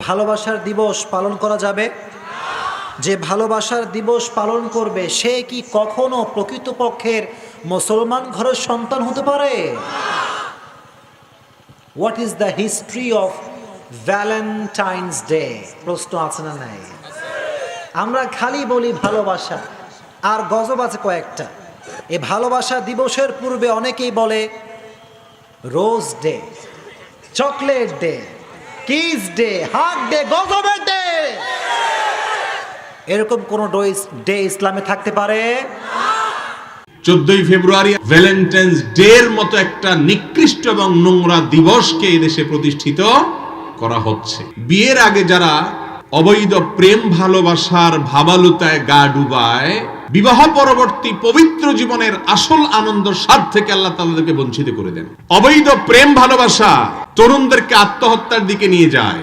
ভালোবাসার দিবস পালন করা যাবে? যে ভালোবাসার দিবস পালন করবে সে কি কখনো প্রকৃতপক্ষের মুসলমান ঘরের সন্তান হতে পারে? What is the history of Valentine's day? প্রশ্ন আছে না নাই? আমরা খালি বলি ভালোবাসা, আর গজব আছে কয়েকটা। এই ভালোবাসা দিবসের পূর্বে অনেকেই বলে rose day, chocolate day, kiss day, hug day, গজবের ডে। এরকম কোন ডে ইসলামে থাকতে পারে? 14ই ফেব্রুয়ারি ভ্যালেন্টাইন্স ডে এর মতো একটা নিকৃষ্ট এবং নোংরা দিবসকে এই দেশে প্রতিষ্ঠিত করা হচ্ছে। বিয়ের আগে যারা অবৈধ প্রেম ভালোবাসার ভাবালুতায় গা ডুবায়, বিবাহ পরবর্তী পবিত্র জীবনের আসল আনন্দ স্বাদ থেকে আল্লাহ তাআলাকে বঞ্চিত করে দেন। অবৈধ প্রেম ভালোবাসা তরুণদেরকে আত্মহত্যার দিকে নিয়ে যায়।